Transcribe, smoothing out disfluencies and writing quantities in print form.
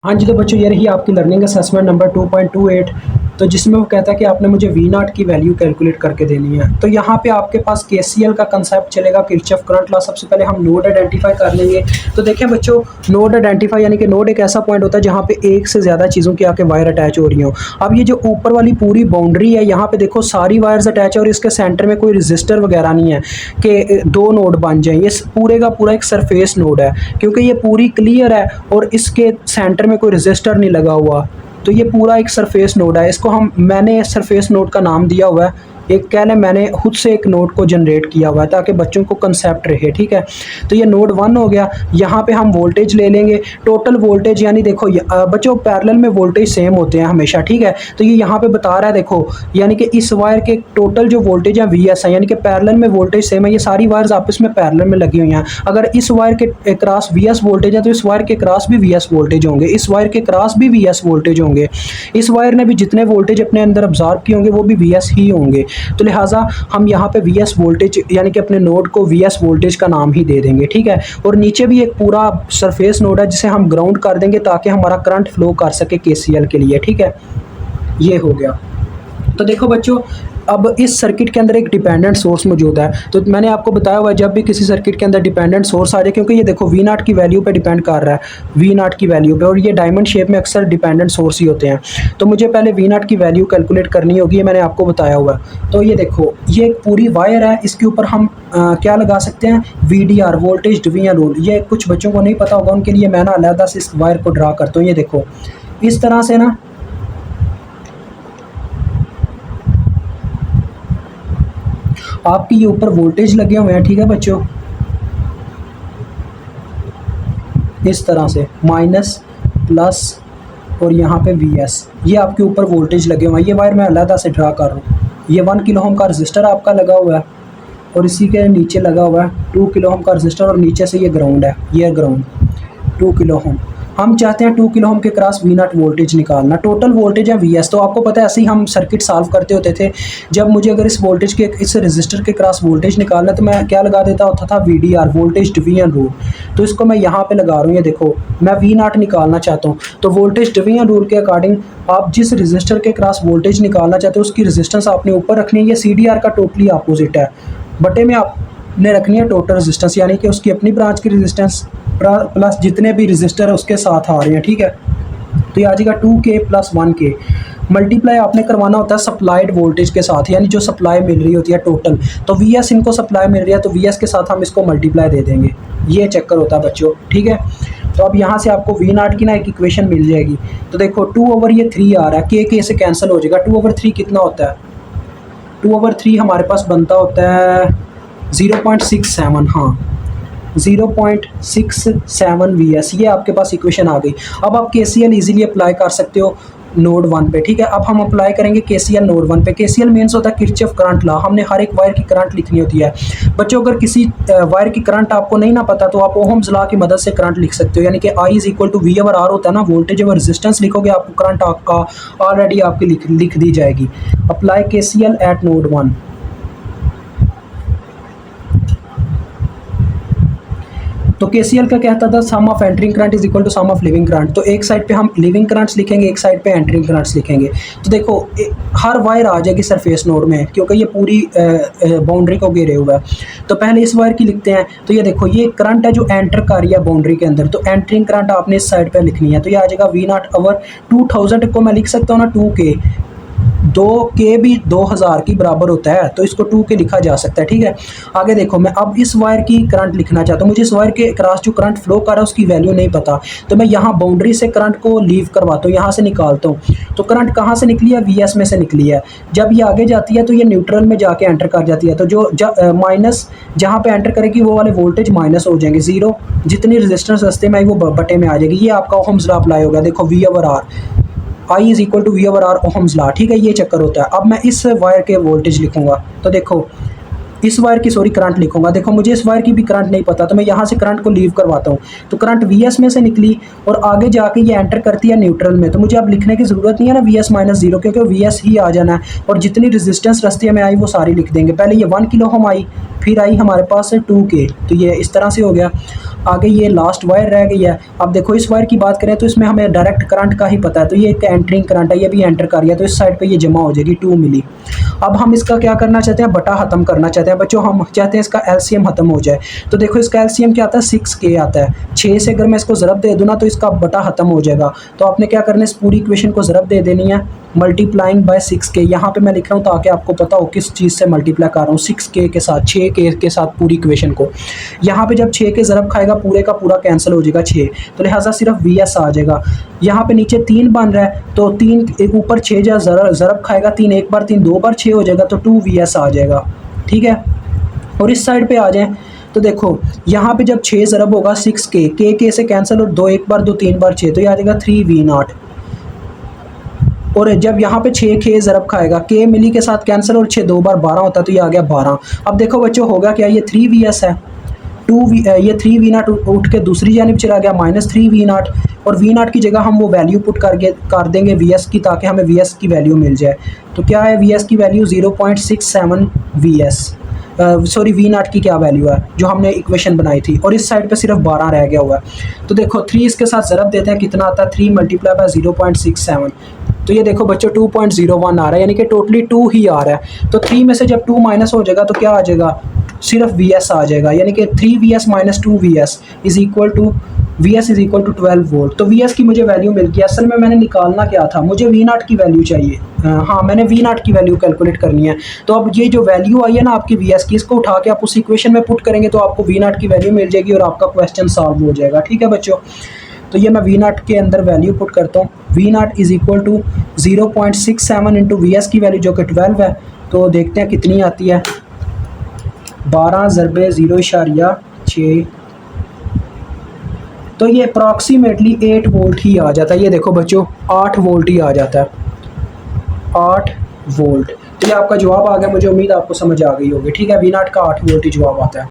हाँ जी, तो बच्चों ये रही आपकी लर्निंग असेसमेंट नंबर 2.28। तो जिसमें वो कहता है कि आपने मुझे वी नॉट की वैल्यू कैलकुलेट करके देनी है। तो यहाँ पे आपके पास केसीएल का कंसेप्ट चलेगा, किरचॉफ करंट लॉ। सबसे पहले हम नोड आइडेंटिफाई कर लेंगे। तो देखें बच्चों, नोड आइडेंटिफाई यानी कि नोड एक ऐसा पॉइंट होता है जहाँ पे एक से ज़्यादा चीज़ों की आके वायर अटैच हो रही हो। अब ये जो ऊपर वाली पूरी बाउंड्री है, यहाँ पे देखो सारी वायर्स अटैच है और इसके सेंटर में कोई रजिस्टर वगैरह नहीं है कि दो नोड बन जाए। ये पूरे का पूरा एक सरफेस नोड है, क्योंकि ये पूरी क्लियर है और इसके सेंटर में कोई रजिस्टर नहीं लगा हुआ। तो ये पूरा एक सरफेस नोड है। इसको मैंने सरफेस नोड का नाम दिया हुआ है। एक कह लें मैंने खुद से एक नोड को जनरेट किया हुआ है ताकि बच्चों को कंसेप्ट रहे। ठीक है, तो ये नोड 1 हो गया। यहाँ पे हम वोल्टेज ले लेंगे, टोटल वोल्टेज, यानी देखो बच्चों पैरेलल में वोल्टेज सेम होते हैं हमेशा। ठीक है, तो ये यहाँ पे बता रहा है देखो, यानी कि इस वायर के टोटल जो वोल्टेज है वीएस है, यानी कि पैरेलल में वोल्टेज सेम है। ये सारी वायर्स आपस में पैरेलल में लगी हुई हैं। अगर इस वायर के क्रॉस वीएस वोल्टेज है तो इस वायर के क्रॉस भी वीएस वोल्टेज होंगे, इस वायर के क्रॉस भी वीएस वोल्टेज होंगे। इस वायर ने भी जितने वोल्टेज अपने अंदर ऑब्जॉर्व किए होंगे वो भी वीएस ही होंगे। तो लिहाजा हम यहाँ पे वीएस वोल्टेज यानी कि अपने नोड को वीएस वोल्टेज का नाम ही दे देंगे। ठीक है, और नीचे भी एक पूरा सरफेस नोड है जिसे हम ग्राउंड कर देंगे ताकि हमारा करंट फ्लो कर सके केसीएल के लिए। ठीक है, ये हो गया। तो देखो बच्चों, अब इस सर्किट के अंदर एक डिपेंडेंट सोर्स मौजूद है। तो मैंने आपको बताया हुआ है जब भी किसी सर्किट के अंदर डिपेंडेंट सोर्स आ जाए, क्योंकि ये देखो वी नॉट की वैल्यू पे डिपेंड कर रहा है, वी नॉट की वैल्यू पे, और ये डायमंड शेप में अक्सर डिपेंडेंट सोर्स ही होते हैं। तो मुझे पहले वी नॉट की वैल्यू कैलकुलेट करनी होगी, ये मैंने आपको बताया हुआ है। तो ये देखो, ये एक पूरी वायर है, इसके ऊपर हम क्या लगा सकते हैं, वीडीआर, वोल्टेज डिवीजन रूल। ये कुछ बच्चों को नहीं पता होगा, उनके लिए मैं ना अलहदा से इस वायर को ड्रा करता हूँ। ये देखो इस तरह से ना, आपके ये ऊपर वोल्टेज लगे हुए हैं। ठीक है बच्चों, इस तरह से माइनस प्लस और यहाँ पे वीएस, ये आपके ऊपर वोल्टेज लगे हुए हैं। ये वायर मैं अलहदा से ड्रा कर रहा हूँ। ये 1 किलो ओम का रजिस्टर आपका लगा हुआ है और इसी के नीचे लगा हुआ है 2 किलो ओम का रजिस्टर, और नीचे से ये ग्राउंड है, ये ग्राउंड 2 किलो ओम। हम चाहते हैं 2 किलो ओम के क्रॉस वी नॉट वोल्टेज निकालना, टोटल वोल्टेज है वीएस। तो आपको पता है ऐसे ही हम सर्किट सॉल्व करते होते थे। जब मुझे अगर इस वोल्टेज के, इस रजिस्टर के क्रॉस वोल्टेज निकालना, तो मैं क्या लगा देता होता था, वीडीआर, वोल्टेज डिवीजन रूल। तो इसको मैं यहाँ पे लगा रहा हूँ। ये देखो, मैं वी नॉट निकालना चाहता हूँ, तो वोल्टेज डिवीजन रूल के अकॉर्डिंग आप जिस रजिस्टर के क्रॉस वोल्टेज निकालना चाहते हो उसकी रेजिस्टेंस आपने ऊपर रखनी है। ये सीडीआर का टोटली अपोजिट है, बटे में आपने रखनी है टोटल रेजिस्टेंस, यानी कि उसकी अपनी ब्रांच की रेजिस्टेंस प्लस जितने भी रजिस्टर है उसके साथ आ रहे हैं। ठीक है, तो ये आ जाएगा 2K + 1K। मल्टीप्लाई आपने करवाना होता है सप्लाइड वोल्टेज के साथ, यानी जो सप्लाई मिल रही होती है टोटल। तो वीएस इनको सप्लाई मिल रही है, तो वीएस के साथ हम इसको मल्टीप्लाई दे देंगे। ये चक्कर होता है बच्चों। ठीक है, तो अब यहाँ से आपको वी नॉट की ना एक इक्वेशन मिल जाएगी। तो देखो 2/3 आ रहा है, के से कैंसिल हो जाएगा। 2/3 कितना होता है, 2/3 हमारे पास बनता होता है 0.67। हाँ, 0.67 वीएस, ये आपके पास इक्वेशन आ गई। अब आप केसीएल इजीली अप्लाई कर सकते हो नोड 1 पे। ठीक है, अब हम अप्लाई करेंगे केसीएल नोड 1 पे। केसीएल मीन्स होता है किरचॉफ करंट लॉ। हमने हर एक वायर की करंट लिखनी होती है बच्चों। अगर किसी वायर की करंट आपको नहीं ना पता तो आप ओहम्स लॉ की मदद से करंट लिख सकते हो, यानी कि I = V/R होता है ना, वोल्टेज और रेजिस्टेंस लिखोगे आपको करंट आपका ऑलरेडी आपकी लिख दी जाएगी। Apply KCL at node 1। तो केसीएल का कहता था sum of entering current is equal to sum of leaving current. तो एक साइड पे हम लिविंग करंट्स लिखेंगे, एक साइड पे एंटरिंग करंट्स लिखेंगे। तो देखो हर वायर आ जाएगी सरफेस नोड में, क्योंकि ये पूरी बाउंड्री को घेरे हुआ है। तो पहले इस वायर की लिखते हैं। तो ये देखो, ये करंट है जो एंटर कर रही है बाउंड्री के अंदर, तो एंटरिंग करंट आपने इस साइड पे लिखनी है। तो ये आ जाएगा V0/2000 को मैं लिख सकता हूँ ना 2K। 2K भी 2000 की बराबर होता है, तो इसको 2K लिखा जा सकता है। ठीक है, आगे देखो, मैं अब इस वायर की करंट लिखना चाहता हूँ। मुझे इस वायर के क्रॉस जो करंट फ्लो कर रहा है उसकी वैल्यू नहीं पता, तो मैं यहाँ बाउंड्री से करंट को लीव करवाता हूँ, यहाँ से निकालता हूँ। तो करंट कहाँ से निकली है, वीएस में से निकली है। जब ये आगे जाती है तो ये न्यूट्रल में जाके एंटर कर जाती है, तो जो माइनस जहाँ पे एंटर करेगी वो वाले वोल्टेज माइनस हो जाएंगे, 0। जितनी रेजिस्टेंस रास्ते में आई वो बटे में आ जाएगी। ये आपका ओहम्स लॉ अप्लाई होगा। देखो V/R, I = V/R Ohm's law. ठीक है, ये चक्कर होता है। अब मैं इस वायर के वोल्टेज लिखूंगा। तो देखो इस वायर की करंट लिखूंगा। देखो मुझे इस वायर की भी करंट नहीं पता, तो मैं यहाँ से करंट को लीव करवाता हूँ। तो करंट वीएस में से निकली और आगे जाके ये एंटर करती है न्यूट्रल में। तो मुझे अब लिखने की ज़रूरत नहीं है ना VS - 0, क्योंकि वीएस ही आ जाना है। और जितनी रेजिस्टेंस रास्ते में आई वो सारी लिख देंगे। पहले ये 1 किलो ओम आई, फिर आई हमारे पास 2K। तो ये इस तरह से हो गया। आगे ये लास्ट वायर रह गई है। अब देखो इस वायर की बात करें तो इसमें हमें डायरेक्ट करंट का ही पता है, तो ये एक एंटरिंग करंट है, ये भी एंटर कर रही है, तो इस साइड पे ये जमा हो जाएगी 2 मिली। अब हम इसका क्या करना चाहते हैं, बटा ख़त्म करना चाहते हैं बच्चों, हम चाहते हैं इसका एलसीएम ख़त्म हो जाए। तो देखो इसका एलसीएम क्या आता है, 6K आता है। 6 से अगर मैं इसको ज़रब दे दूँ ना तो इसका बटा ख़त्म हो जाएगा। तो आपने क्या करना है, इस पूरी इक्वेशन को ज़रब दे देनी है मल्टीप्लाइंग बाय 6K। यहाँ पे मैं लिख रहा हूँ ताकि आपको पता हो किस चीज़ से मल्टीप्लाई कर रहा हूँ, 6K के साथ, 6K के साथ पूरी इक्वेशन को। यहाँ पे जब 6 के ज़रब खाएगा पूरे का पूरा कैंसिल हो जाएगा 6, तो लिहाजा सिर्फ VS आ जाएगा। यहाँ पे नीचे 3 बन रहा है तो 3 एक ऊपर 6 जो ज़रब खाएगा 3 एक बार 3 2 बार 6 हो जाएगा, तो 2VS आ जाएगा। ठीक है, और इस साइड पे आ जाएं तो देखो यहाँ पे जब 6 ज़रब होगा 6K, K से कैंसिल और 2 एक बार 2 3 बार 6, तो ये आ जाएगा 3V0। और जब यहाँ पे 6K ज़रब खाएगा, K मिली के साथ कैंसिल और 6 2 बार 12 होता है, तो ये आ गया 12। अब देखो बच्चों होगा क्या, ये 3VS है, ये 3V0 उठ के दूसरी जानिब चला गया -3V0, और V0 की जगह हम वो वैल्यू पुट कर देंगे VS की, ताकि हमें VS की वैल्यू मिल जाए। तो क्या है VS की वैल्यू 0.67 VS, सॉरी V0 की क्या वैल्यू है जो हमने इक्वेशन बनाई थी, और इस साइड पे सिर्फ 12 रह गया हुआ है। तो देखो 3 इसके साथ ज़रब देते हैं, कितना आता है, 3 मल्टीप्लाई बाय 0.67, तो ये देखो बच्चों 2.01 आ रहा है, यानी कि टोटली 2 ही आ रहा है। तो 3 में से जब 2 माइनस हो जाएगा तो क्या आ जाएगा, सिर्फ VS आ जाएगा, यानी कि 3VS minus 2VS is equal to VS is equal to 12 volt. तो VS की मुझे वैल्यू मिल गई। असल में मैंने निकालना क्या था, मुझे V0 की वैल्यू चाहिए। हाँ, मैंने V0 की वैल्यू कैलकुलेट करनी है। तो अब ये जो वैल्यू आई है ना आपकी VS की, इसको उठा के आप उस इक्वेशन में पुट करेंगे तो आपको V0 की वैल्यू मिल जाएगी और आपका क्वेश्चन सॉल्व हो जाएगा। ठीक है बच्चों, तो ये मैं V0 के अंदर वैल्यू पुट करता हूँ। V0 is equal to 0.67 into VS की वैल्यू जो कि 12 है, तो देखते हैं कितनी आती है। 12 ज़रबे 0.6, तो ये अप्रॉक्सीमेटली 8 वोल्ट ही आ जाता है। ये देखो बच्चों 8 वोल्ट ही आ जाता है, 8 वोल्ट। तो ये आपका जवाब आ गया, मुझे उम्मीद आपको समझ आ गई होगी। ठीक है, V0 का 8 वोल्ट ही जवाब आता है।